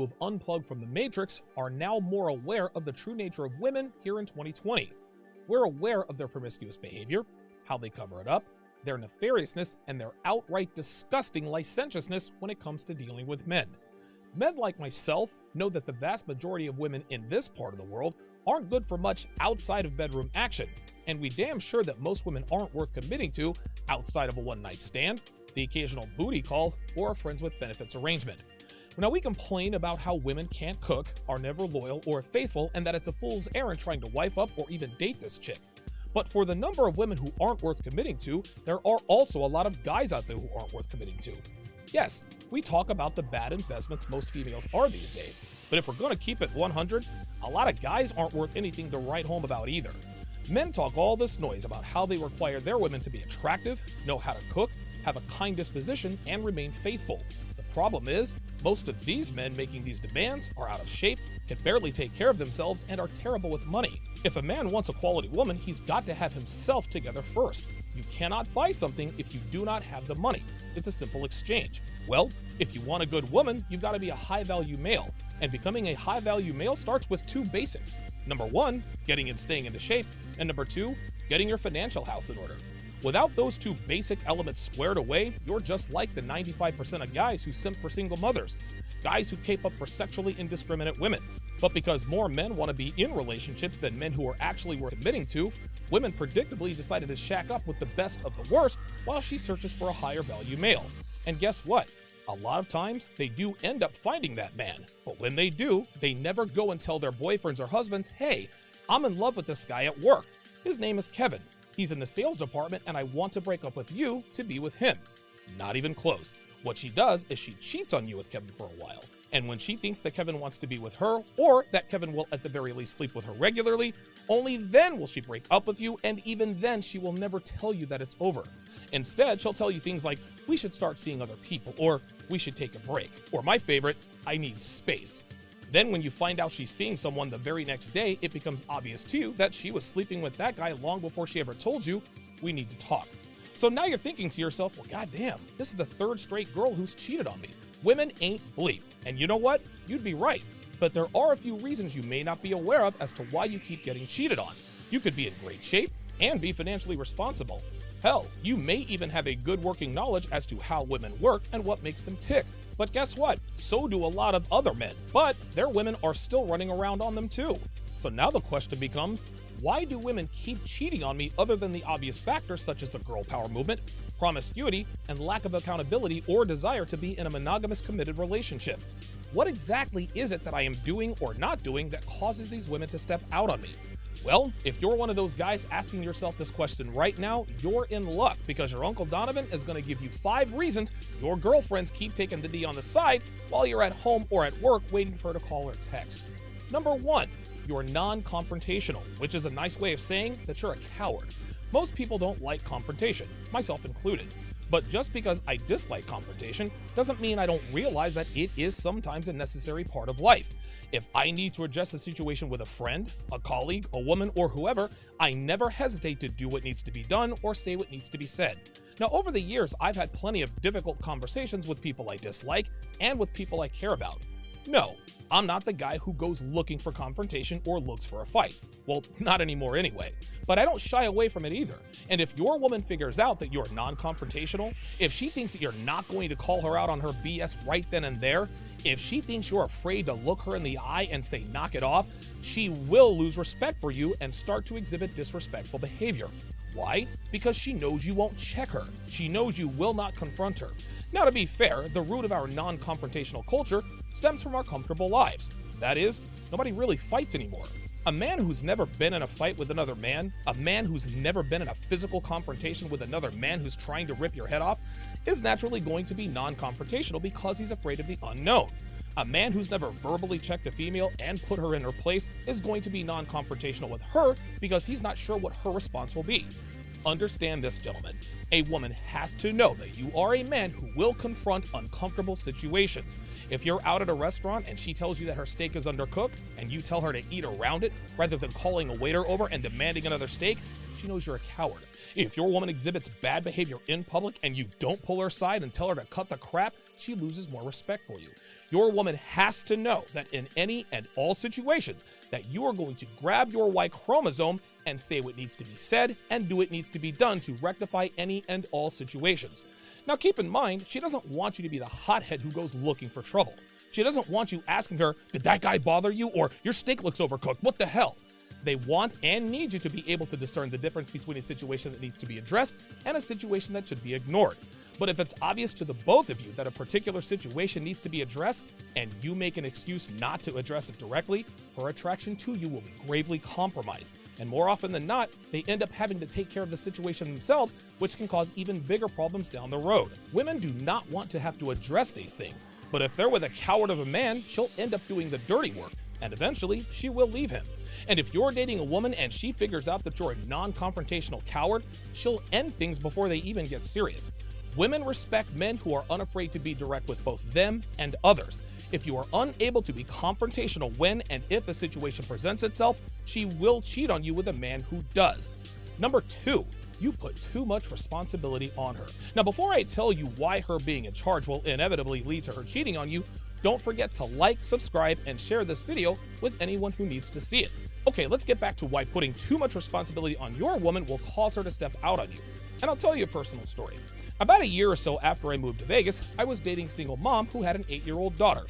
have unplugged from the Matrix are now more aware of the true nature of women here in 2020. We're aware of their promiscuous behavior, how they cover it up, their nefariousness, and their outright disgusting licentiousness when it comes to dealing with men. Men like myself know that the vast majority of women in this part of the world aren't good for much outside of bedroom action, and we damn sure that most women aren't worth committing to outside of a one-night stand, the occasional booty call, or a friends with benefits arrangement. Now, we complain about how women can't cook, are never loyal or faithful, and that it's a fool's errand trying to wife up or even date this chick. But for the number of women who aren't worth committing to, there are also a lot of guys out there who aren't worth committing to. Yes, we talk about the bad investments most females are these days, but if we're going to keep it 100, a lot of guys aren't worth anything to write home about either. Men talk all this noise about how they require their women to be attractive, know how to cook, have a kind disposition, and remain faithful. The problem is, most of these men making these demands are out of shape, can barely take care of themselves, and are terrible with money. If a man wants a quality woman, he's got to have himself together first. You cannot buy something if you do not have the money. It's a simple exchange. Well, if you want a good woman, you've got to be a high-value male. And becoming a high-value male starts with two basics. Number one, getting and staying into shape. And number two, getting your financial house in order. Without those two basic elements squared away, you're just like the 95% of guys who simp for single mothers. Guys who cape up for sexually indiscriminate women. But because more men want to be in relationships than men who are actually worth committing to, women predictably decided to shack up with the best of the worst while she searches for a higher value male. And guess what? A lot of times, they do end up finding that man. But when they do, they never go and tell their boyfriends or husbands, hey, I'm in love with this guy at work. His name is Kevin. He's in the sales department and I want to break up with you to be with him. Not even close. What she does is she cheats on you with Kevin for a while. And when she thinks that Kevin wants to be with her, or that Kevin will at the very least sleep with her regularly, only then will she break up with you, and even then she will never tell you that it's over. Instead, she'll tell you things like, we should start seeing other people, or we should take a break, or my favorite, I need space. Then when you find out she's seeing someone the very next day, it becomes obvious to you that she was sleeping with that guy long before she ever told you, we need to talk. So now you're thinking to yourself, well, goddamn, this is the third straight girl who's cheated on me. Women ain't bleep. And you know what? You'd be right. But there are a few reasons you may not be aware of as to why you keep getting cheated on. You could be in great shape and be financially responsible. Hell, you may even have a good working knowledge as to how women work and what makes them tick. But guess what? So do a lot of other men, but their women are still running around on them too. So now the question becomes, why do women keep cheating on me other than the obvious factors such as the girl power movement, promiscuity, and lack of accountability or desire to be in a monogamous committed relationship? What exactly is it that I am doing or not doing that causes these women to step out on me? Well, if you're one of those guys asking yourself this question right now, you're in luck because your Uncle Donovan is going to give you 5 reasons your girlfriends keep taking the D on the side while you're at home or at work waiting for her to call or text. Number 1, you're non-confrontational, which is a nice way of saying that you're a coward. Most people don't like confrontation, myself included. But just because I dislike confrontation doesn't mean I don't realize that it is sometimes a necessary part of life. If I need to address a situation with a friend, a colleague, a woman, or whoever, I never hesitate to do what needs to be done or say what needs to be said. Now, over the years, I've had plenty of difficult conversations with people I dislike and with people I care about. No, I'm not the guy who goes looking for confrontation or looks for a fight. Well, not anymore anyway. But I don't shy away from it either. And if your woman figures out that you're non-confrontational, if she thinks that you're not going to call her out on her BS right then and there, if she thinks you're afraid to look her in the eye and say knock it off, she will lose respect for you and start to exhibit disrespectful behavior. Why? Because she knows you won't check her. She knows you will not confront her. Now, to be fair, the root of our non-confrontational culture stems from our comfortable lives. That is, nobody really fights anymore. A man who's never been in a fight with another man, a man who's never been in a physical confrontation with another man who's trying to rip your head off, is naturally going to be non-confrontational because he's afraid of the unknown. A man who's never verbally checked a female and put her in her place is going to be non-confrontational with her because he's not sure what her response will be. Understand this, gentlemen. A woman has to know that you are a man who will confront uncomfortable situations. If you're out at a restaurant and she tells you that her steak is undercooked and you tell her to eat around it rather than calling a waiter over and demanding another steak, she knows you're a coward. If your woman exhibits bad behavior in public and you don't pull her aside and tell her to cut the crap, she loses more respect for you. Your woman has to know that in any and all situations that you are going to grab your Y chromosome and say what needs to be said and do what needs to be done to rectify any and all situations. Now keep in mind, she doesn't want you to be the hothead who goes looking for trouble. She doesn't want you asking her, did that guy bother you? Or your steak looks overcooked, what the hell? They want and need you to be able to discern the difference between a situation that needs to be addressed and a situation that should be ignored. But if it's obvious to the both of you that a particular situation needs to be addressed and you make an excuse not to address it directly, her attraction to you will be gravely compromised. And more often than not, they end up having to take care of the situation themselves, which can cause even bigger problems down the road. Women do not want to have to address these things, but if they're with a coward of a man, she'll end up doing the dirty work, and eventually she will leave him. And if you're dating a woman and she figures out that you're a non-confrontational coward, she'll end things before they even get serious. Women respect men who are unafraid to be direct with both them and others. If you are unable to be confrontational when and if a situation presents itself, she will cheat on you with a man who does. Number 2, you put too much responsibility on her. Now, before I tell you why her being in charge will inevitably lead to her cheating on you, don't forget to like, subscribe, and share this video with anyone who needs to see it. Okay, let's get back to why putting too much responsibility on your woman will cause her to step out on you. And I'll tell you a personal story. About a year or so after I moved to Vegas, I was dating a single mom who had an 8-year-old daughter.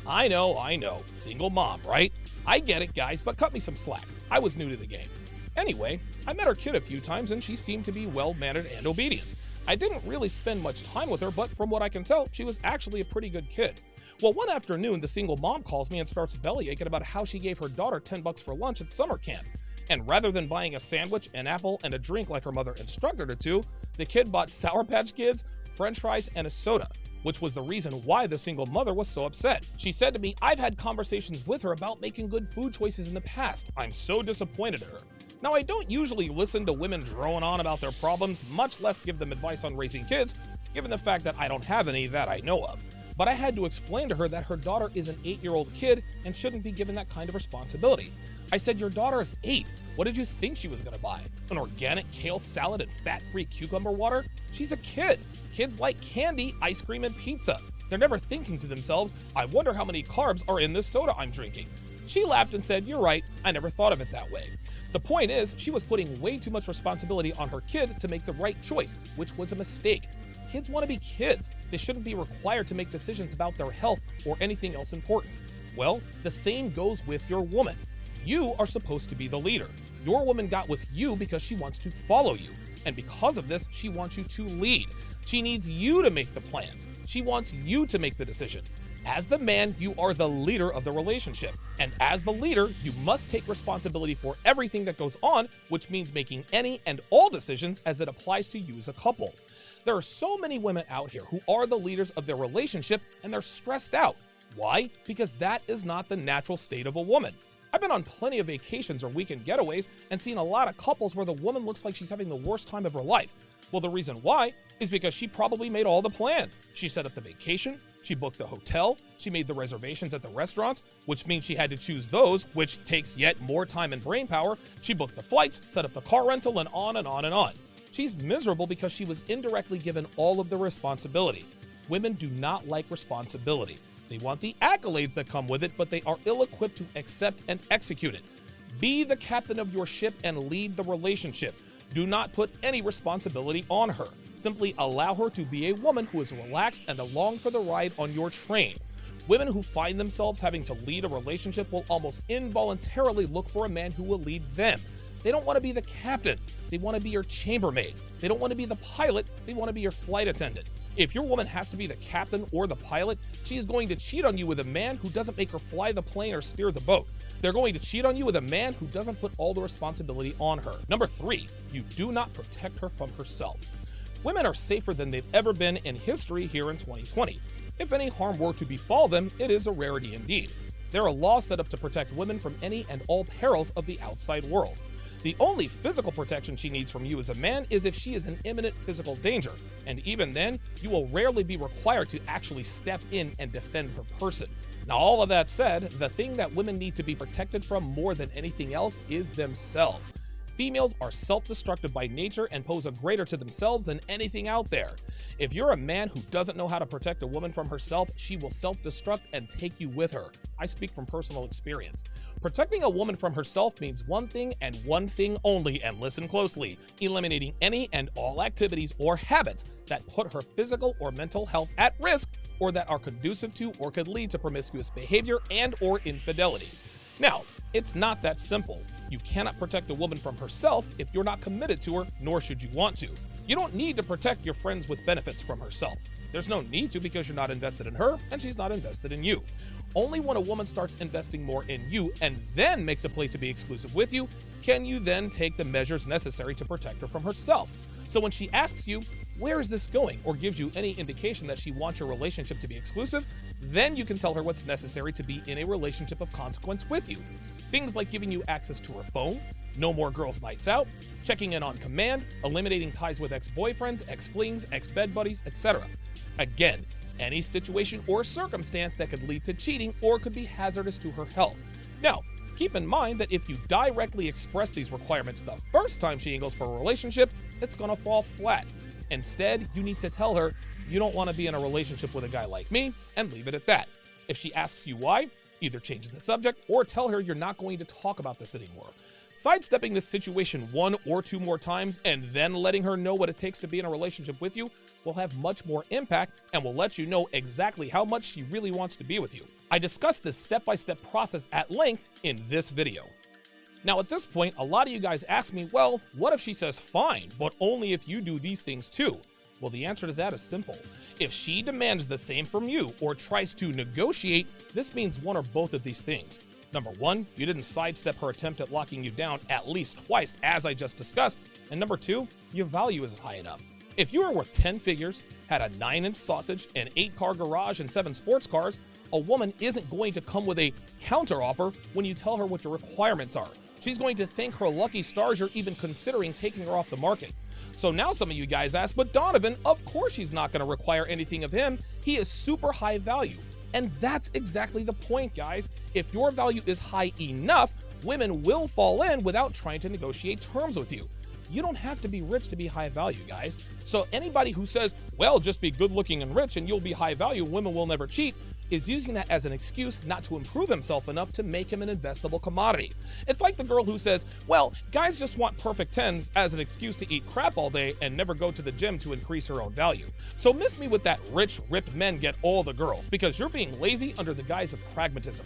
I know, single mom, right? I get it, guys, but cut me some slack. I was new to the game. Anyway, I met her kid a few times and she seemed to be well-mannered and obedient. I didn't really spend much time with her, but from what I can tell, she was actually a pretty good kid. Well, one afternoon, the single mom calls me and starts bellyaching about how she gave her daughter $10 for lunch at summer camp. And rather than buying a sandwich, an apple, and a drink like her mother instructed her to, the kid bought Sour Patch Kids, French fries, and a soda, which was the reason why the single mother was so upset. She said to me, I've had conversations with her about making good food choices in the past. I'm so disappointed at her. Now, I don't usually listen to women drone on about their problems, much less give them advice on raising kids, given the fact that I don't have any that I know of. But I had to explain to her that her daughter is an 8-year-old kid and shouldn't be given that kind of responsibility. I said, your daughter is 8. What did you think she was gonna buy? An organic kale salad and fat-free cucumber water? She's a kid. Kids like candy, ice cream, and pizza. They're never thinking to themselves, I wonder how many carbs are in this soda I'm drinking. She laughed and said, you're right, I never thought of it that way. The point is, she was putting way too much responsibility on her kid to make the right choice, which was a mistake. Kids want to be kids. They shouldn't be required to make decisions about their health or anything else important. Well, the same goes with your woman. You are supposed to be the leader. Your woman got with you because she wants to follow you. And because of this, she wants you to lead. She needs you to make the plans. She wants you to make the decision. As the man, you are the leader of the relationship. And as the leader, you must take responsibility for everything that goes on, which means making any and all decisions as it applies to you as a couple. There are so many women out here who are the leaders of their relationship and they're stressed out. Why? Because that is not the natural state of a woman. I've been on plenty of vacations or weekend getaways and seen a lot of couples where the woman looks like she's having the worst time of her life. Well, the reason why is because she probably made all the plans. She set up the vacation, she booked the hotel, she made the reservations at the restaurants, which means she had to choose those, which takes yet more time and brain power. She booked the flights, set up the car rental, and on and on and on. She's miserable because she was indirectly given all of the responsibility. Women do not like responsibility. They want the accolades that come with it, but they are ill-equipped to accept and execute it. Be the captain of your ship and lead the relationship. Do not put any responsibility on her. Simply allow her to be a woman who is relaxed and along for the ride on your train. Women who find themselves having to lead a relationship will almost involuntarily look for a man who will lead them. They don't want to be the captain. They want to be your chambermaid. They don't want to be the pilot. They want to be your flight attendant. If your woman has to be the captain or the pilot, she is going to cheat on you with a man who doesn't make her fly the plane or steer the boat. They're going to cheat on you with a man who doesn't put all the responsibility on her. Number 3, you do not protect her from herself. Women are safer than they've ever been in history here in 2020. If any harm were to befall them, it is a rarity indeed. There are laws set up to protect women from any and all perils of the outside world. The only physical protection she needs from you as a man is if she is in imminent physical danger, and even then, you will rarely be required to actually step in and defend her person. Now, all of that said, the thing that women need to be protected from more than anything else is themselves. females are self-destructive by nature and pose a greater to themselves than anything out there. If you're a man who doesn't know how to protect a woman from herself, she will self-destruct and take you with her. I speak from personal experience. Protecting a woman from herself means one thing and one thing only, and listen closely: eliminating any and all activities or habits that put her physical or mental health at risk, or that are conducive to or could lead to promiscuous behavior and or infidelity. Now, it's not that simple. You cannot protect a woman from herself if you're not committed to her, nor should you want to. You don't need to protect your friends with benefits from herself. There's no need to, because you're not invested in her and she's not invested in you. Only when a woman starts investing more in you and then makes a play to be exclusive with you, can you then take the measures necessary to protect her from herself. So when she asks you, "Where is this going?" or gives you any indication that she wants your relationship to be exclusive, then you can tell her what's necessary to be in a relationship of consequence with you. Things like giving you access to her phone, no more girls' nights out, checking in on command, eliminating ties with ex-boyfriends, ex-flings, ex-bed buddies, etc. Again, any situation or circumstance that could lead to cheating or could be hazardous to her health. Now, keep in mind that if you directly express these requirements the first time she angles for a relationship, it's gonna fall flat. Instead, you need to tell her you don't want to be in a relationship with a guy like me and leave it at that. If she asks you why, either change the subject or tell her you're not going to talk about this anymore. Sidestepping this situation one or two more times and then letting her know what it takes to be in a relationship with you will have much more impact and will let you know exactly how much she really wants to be with you. I discussed this step-by-step process at length in this video. Now at this point, a lot of you guys ask me, well, what if she says fine, but only if you do these things too? Well, the answer to that is simple. If she demands the same from you or tries to negotiate, this means one or both of these things. Number one, you didn't sidestep her attempt at locking you down at least twice, as I just discussed. And number two, your value isn't high enough. If you were worth 10 figures, had a 9-inch sausage, an 8-car garage, and 7 sports cars, a woman isn't going to come with a counteroffer when you tell her what your requirements are. She's going to thank her lucky stars you're even considering taking her off the market. So now some of you guys ask, but Donovan, of course she's not going to require anything of him. He is super high value. And that's exactly the point, guys. If your value is high enough, women will fall in without trying to negotiate terms with you. You don't have to be rich to be high value, guys. So anybody who says, well, just be good looking and rich and you'll be high value, women will never cheat, is using that as an excuse not to improve himself enough to make him an investable commodity. It's like the girl who says, well, guys just want perfect 10s as an excuse to eat crap all day and never go to the gym to increase her own value. So miss me with that rich, ripped men get all the girls, because you're being lazy under the guise of pragmatism.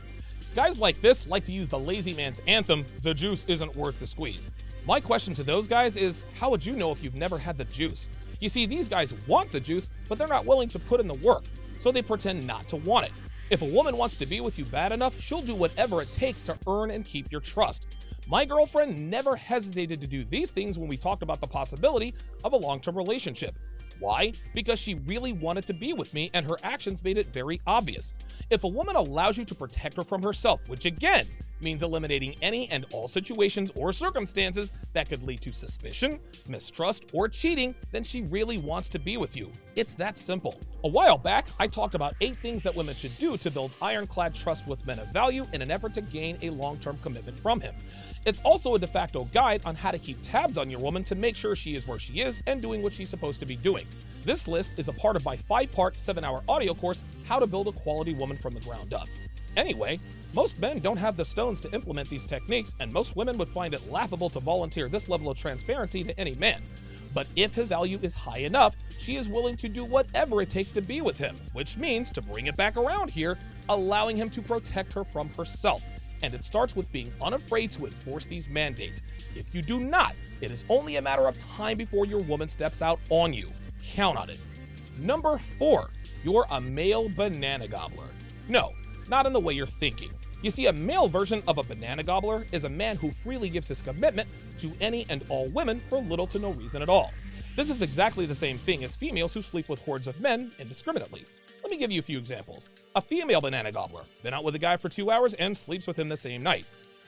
Guys like this like to use the lazy man's anthem, the juice isn't worth the squeeze. My question to those guys is, how would you know if you've never had the juice? You see, these guys want the juice, but they're not willing to put in the work, so they pretend not to want it. If a woman wants to be with you bad enough, she'll do whatever it takes to earn and keep your trust. My girlfriend never hesitated to do these things when we talked about the possibility of a long-term relationship. Why? Because she really wanted to be with me and her actions made it very obvious. If a woman allows you to protect her from herself, which again means eliminating any and all situations or circumstances that could lead to suspicion, mistrust, or cheating, then she really wants to be with you. It's that simple. A while back, I talked about 8 things that women should do to build ironclad trust with men of value in an effort to gain a long-term commitment from him. It's also a de facto guide on how to keep tabs on your woman to make sure she is where she is and doing what she's supposed to be doing. This list is a part of my 5-part, 7-hour audio course, How to Build a Quality Woman from the Ground Up. Anyway, most men don't have the stones to implement these techniques, and most women would find it laughable to volunteer this level of transparency to any man. But if his value is high enough, she is willing to do whatever it takes to be with him, which means, to bring it back around here, allowing him to protect her from herself. And it starts with being unafraid to enforce these mandates. If you do not, it is only a matter of time before your woman steps out on you. Count on it. Number 4, you're a male banana gobbler. No, not in the way you're thinking. You see, a male version of a banana gobbler is a man who freely gives his commitment to any and all women for little to no reason at all. This is exactly the same thing as females who sleep with hordes of men indiscriminately. Let me give you a few examples. A female banana gobbler, been out with a guy for 2 hours and sleeps with him the same night.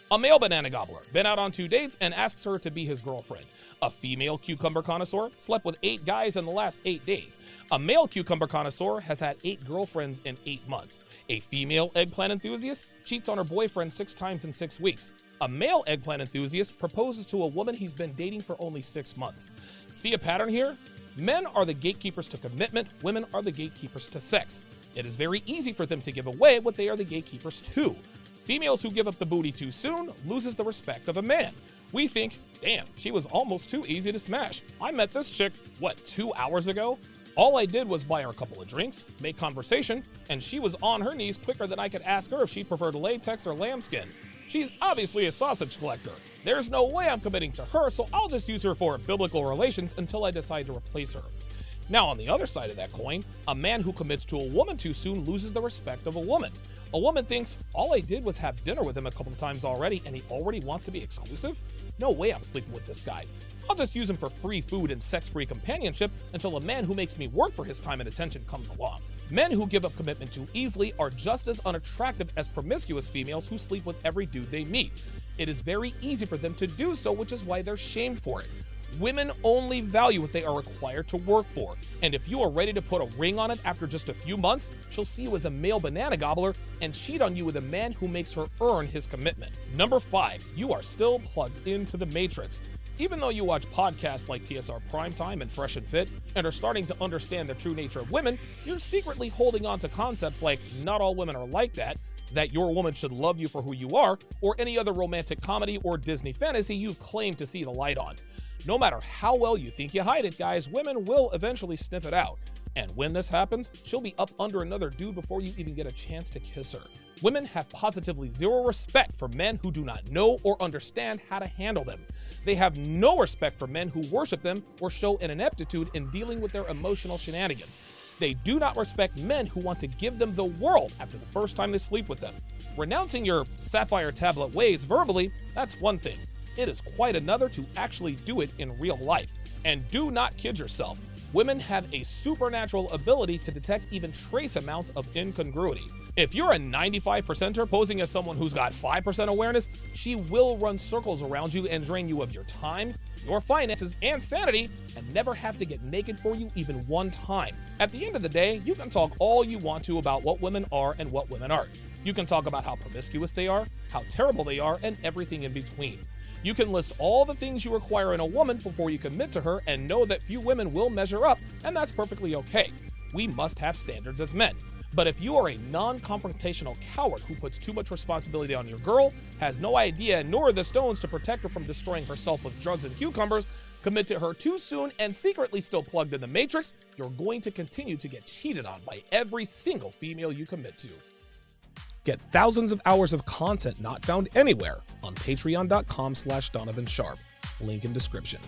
A male banana gobbler, been out on 2 dates and asks her to be his girlfriend. A female cucumber connoisseur, slept with 8 guys in the last 8 days. A male cucumber connoisseur has had 8 girlfriends in 8 months. A female eggplant enthusiast cheats on her boyfriend 6 times in 6 weeks. A male eggplant enthusiast proposes to a woman he's been dating for only 6 months. See a pattern here? Men are the gatekeepers to commitment, women are the gatekeepers to sex. It is very easy for them to give away what they are the gatekeepers to. Females who give up the booty too soon loses the respect of a man. We think, damn, she was almost too easy to smash. I met this chick, 2 hours ago? All I did was buy her a couple of drinks, make conversation, and she was on her knees quicker than I could ask her if she preferred latex or lambskin. She's obviously a sausage collector. There's no way I'm committing to her, so I'll just use her for biblical relations until I decide to replace her. Now, on the other side of that coin, a man who commits to a woman too soon loses the respect of a woman. A woman thinks, all I did was have dinner with him a couple of times already and he already wants to be exclusive? No way I'm sleeping with this guy. I'll just use him for free food and sex-free companionship until a man who makes me work for his time and attention comes along. Men who give up commitment too easily are just as unattractive as promiscuous females who sleep with every dude they meet. It is very easy for them to do so, which is why they're shamed for it. Women only value what they are required to work for, and if you are ready to put a ring on it after just a few months, she'll see you as a male banana gobbler and cheat on you with a man who makes her earn his commitment. Number 5, you are still plugged into the Matrix. Even though you watch podcasts like TSR Primetime and Fresh and Fit and are starting to understand the true nature of women, you're secretly holding on to concepts like not all women are like that your woman should love you for who you are, or any other romantic comedy or Disney fantasy you've claimed to see the light on. No matter how well you think you hide it, guys, women will eventually sniff it out. And when this happens, she'll be up under another dude before you even get a chance to kiss her. Women have positively zero respect for men who do not know or understand how to handle them. They have no respect for men who worship them or show an ineptitude in dealing with their emotional shenanigans. They do not respect men who want to give them the world after the first time they sleep with them. Renouncing your sapphire tablet ways verbally, that's one thing. It is quite another to actually do it in real life. And do not kid yourself. Women have a supernatural ability to detect even trace amounts of incongruity. If you're a 95%er posing as someone who's got 5% awareness, she will run circles around you and drain you of your time, your finances, and sanity, and never have to get naked for you even one time. At the end of the day, you can talk all you want to about what women are and what women aren't. You can talk about how promiscuous they are, how terrible they are, and everything in between. You can list all the things you require in a woman before you commit to her and know that few women will measure up, and that's perfectly okay. We must have standards as men. But if you are a non-confrontational coward who puts too much responsibility on your girl, has no idea nor the stones to protect her from destroying herself with drugs and cucumbers, commit to her too soon, and secretly still plugged in the Matrix, you're going to continue to get cheated on by every single female you commit to. Get thousands of hours of content not found anywhere on patreon.com/Donovan Sharpe. Link in description.